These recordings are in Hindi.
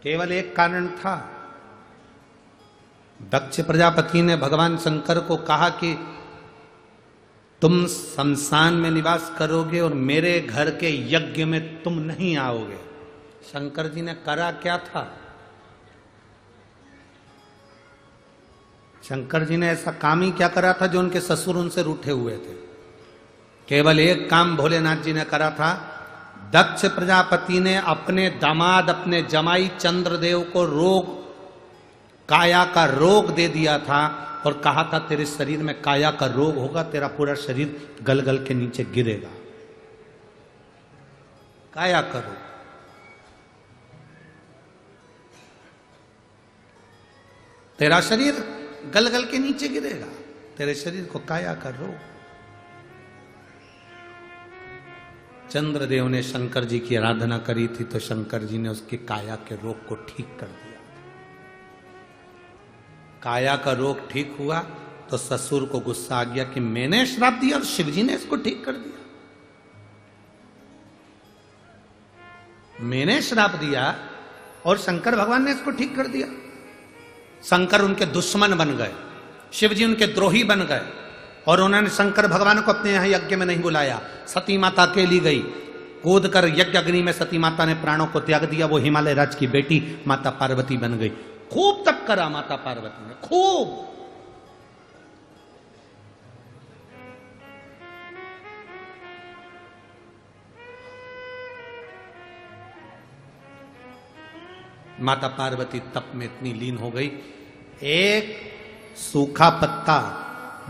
केवल एक कारण था। दक्ष प्रजापति ने भगवान शंकर को कहा कि तुम शमशान में निवास करोगे और मेरे घर के यज्ञ में तुम नहीं आओगे। शंकर जी ने करा क्या था? शंकर जी ने ऐसा काम ही क्या करा था जो उनके ससुर उनसे रूठे हुए थे? केवल एक काम भोलेनाथ जी ने करा था। दक्ष प्रजापति ने अपने दामाद, अपने जमाई चंद्रदेव को रोग, काया का रोग दे दिया था और कहा था तेरे शरीर में काया का रोग होगा, तेरा पूरा शरीर गल गल के नीचे गिरेगा। काया का रोग। तेरा शरीर गल गल के नीचे गिरेगा, तेरे शरीर को काया का रोग। चंद्रदेव ने शंकर जी की आराधना करी थी तो शंकर जी ने उसकी काया के रोग को ठीक कर दिया। काया का रोग ठीक हुआ तो ससुर को गुस्सा आ गया कि मैंने श्राप दिया और शिवजी ने इसको ठीक कर दिया। मैंने श्राप दिया और शंकर भगवान ने इसको ठीक कर दिया। शंकर उनके दुश्मन बन गए, शिवजी उनके द्रोही बन गए और उन्होंने शंकर भगवान को अपने यहां यज्ञ में नहीं बुलाया। सती माता अकेली गई, कूद कर यज्ञ अग्नि में सती माता ने प्राणों को त्याग दिया। वो हिमालय राज की बेटी माता पार्वती बन गई। खूब तप करा माता पार्वती ने, खूब। माता पार्वती तप में इतनी लीन हो गई, एक सूखा पत्ता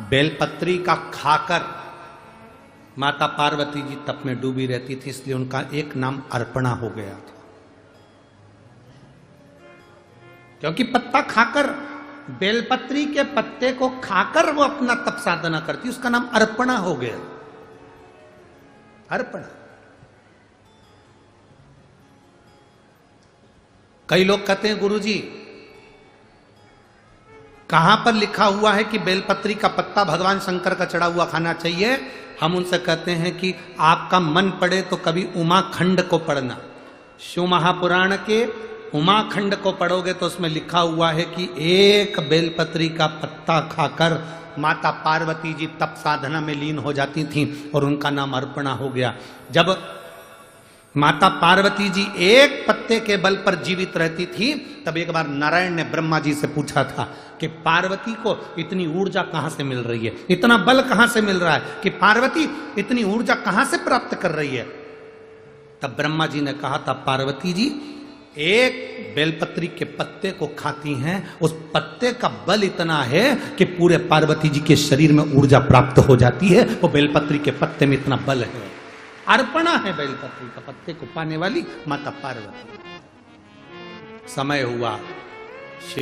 बेलपत्री का खाकर माता पार्वती जी तप में डूबी रहती थी, इसलिए उनका एक नाम अर्पणा हो गया था। क्योंकि पत्ता खाकर, बेलपत्री के पत्ते को खाकर वो अपना तप साधना करती, उसका नाम अर्पणा हो गया। अर्पणा। कई लोग कहते हैं गुरुजी कहां पर लिखा हुआ है कि बेलपत्री का पत्ता भगवान शंकर का चढ़ा हुआ खाना चाहिए? हम उनसे कहते हैं कि आपका मन पड़े तो कभी उमाखंड को पढ़ना। शिव महापुराण के उमाखंड को पढ़ोगे तो उसमें लिखा हुआ है कि एक बेलपत्री का पत्ता खाकर माता पार्वती जी तप साधना में लीन हो जाती थीं और उनका नाम अर्पणा हो गया। जब माता पार्वती जी एक पत्ते के बल पर जीवित रहती थी तब एक बार नारायण ने ब्रह्मा जी से पूछा था कि पार्वती को इतनी ऊर्जा कहां से मिल रही है, इतना बल कहां से मिल रहा है, कि पार्वती इतनी ऊर्जा कहां से प्राप्त कर रही है? तब ब्रह्मा जी ने कहा था पार्वती जी एक बेलपत्री के पत्ते को खाती हैं, उस पत्ते का बल इतना है कि पूरे पार्वती जी के शरीर में ऊर्जा प्राप्त हो जाती है। वो बेलपत्री के पत्ते में इतना बल है। अर्पणा है बेलपत्री का पत्ते को पाने वाली माता पार्वती। समय हुआ